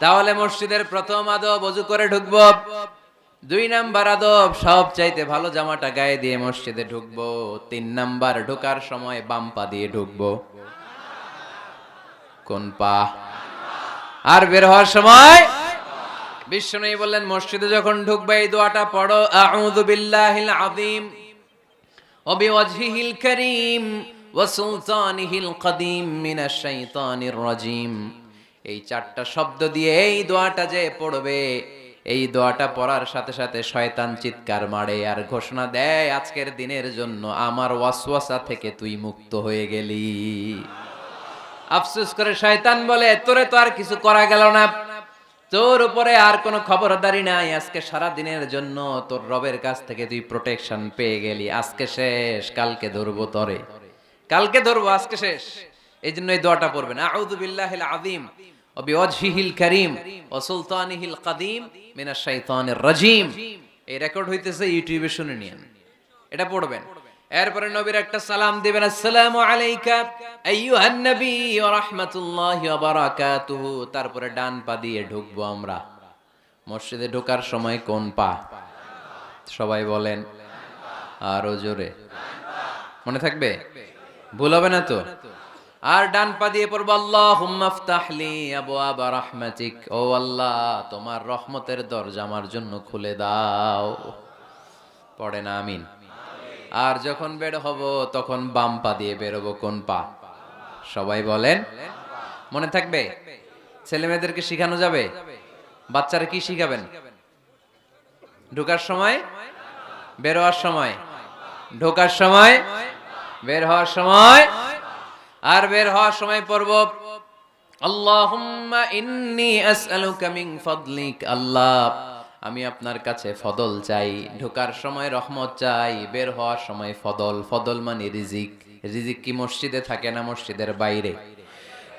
তাহলে মসজিদের প্রথম আদব ওযু করে ঢুকবো। ২ নাম্বার আদব সব চাইতে ভালো জামাটা গায়ে দিয়ে মসজিদে ঢুকবো। ৩ নাম্বার ঢোকার সময় বাম পা দিয়ে ঢুকবো। কোন পা? আর বের হওয়ার সময় বিশ্বনবী বললেন মসজিদে যখন ঢুকবে এই দোয়াটা পড়ো, আউযু বিল্লাহিল আযীম ওয়া বিওয়াজহিল কারীম ওয়া সুলতানিহিল কাদীম মিনাশ শাইতানির রাজীম। এই ৪টা শব্দ দিয়ে এই দোয়াটা যে পড়বে, এই দোয়াটা পড়ার সাথে সাথে শয়তান চিৎকার মারে আর ঘোষণা দেয় আজকের দিনের জন্য আমার ওয়াসওয়াসা থেকে তুই মুক্ত হয়ে গেলি। আফসোস করে শয়তান বলে তোরে তো আর কিছু করা গেল না, তোর উপরে আর কোনো খবরদারি নাই, আজকে সারা দিনের জন্য তোর রবের কাছ থেকে তুই প্রোটেকশন পেয়ে গেলি, আজকে শেষ, কালকে ধরবো তরে, কালকে ধরবো, আজকে শেষ। এই জন্য এই দোয়াটা পড়বেন, আউযু বিল্লাহিল আযীম ওয়া বিওয়াজহিল কারীম ওয়া সুলতানিহিল কাদীম মিনাশ শাইতানির রাজীম। এই রেকর্ড হইতেছে, ইউটিউবে শুনে নিন, এটা পড়বেন। এরপরে নবীর একটা সালাম দিবেন, আসসালামু আলাইকা আইয়ুহান নবী ওয়া রাহমাতুল্লাহি ওয়া বারাকাতুহু। তারপরে ডান পা দিয়ে ঢুকবো আমরা। মসজিদে ঢোকার সময় কোন পা? সবাই বলেন আরো জোরে, মনে থাকবে, ভুল হবে না তো? আর ডান পা দিয়ে পড়বো আল্লাহুম্মা ইফতাহলি আবওয়াবা রাহমাতিক, ও আল্লাহ তোমার রহমতের দরজা আমার জন্য খুলে দাও। পড়ে না আমিন। আর যখন বের হব তখন বাম পা দিয়ে বেরোবো। কোন পা? সবাই বলেন, মনে থাকবে? ছেলে মেয়েদেরকে শিখানো যাবে? বাচ্চারা কি শিখাবেন? ঢোকার সময়, বের হওয়ার সময়, ঢোকার সময়, বের হওয়ার সময়। আর বের হওয়ার সময় পড়ব আল্লাহুম্মা ইন্নী আসআলুকা মিন ফাদলিক, আল্লাহ আমি আপনার কাছে ফদল চাই। ঢোকার সময় রহমত চাই, বের হওয়ার সময় ফদল। ফদল মানে রিজিক। রিজিক কি মসজিদে থাকে না মসজিদের বাইরে?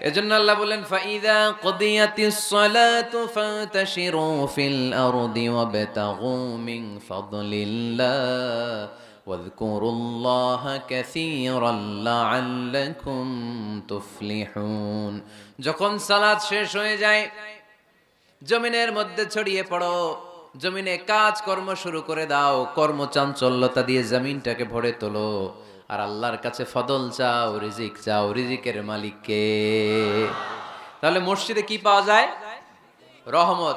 এজন্য আল্লাহ বলেন ফাইদা কুদিয়াতিস সালাতু ফান্তাশিরু ফিল আরদি ওয়াবতাগু মিন ফাদলিল্লাহ ওয়াযকুরুল্লাহা কাসীরান লাআল্লাকুম তুফলিহুন। যখন সালাত শেষ হয়ে যায় জমিনের মধ্যে ছড়িয়ে পড়ো, জমিনে কাজ কর্ম শুরু করে দাও, কর্মচাঞ্চল্যতা দিয়ে জমিনটাকে ভরে তোলো আর আল্লাহর কাছে ফদল চাও, রিজিক চাও। রিজিকের মালিক কে? তাহলে মসজিদে কি পাওয়া যায়? রহমত।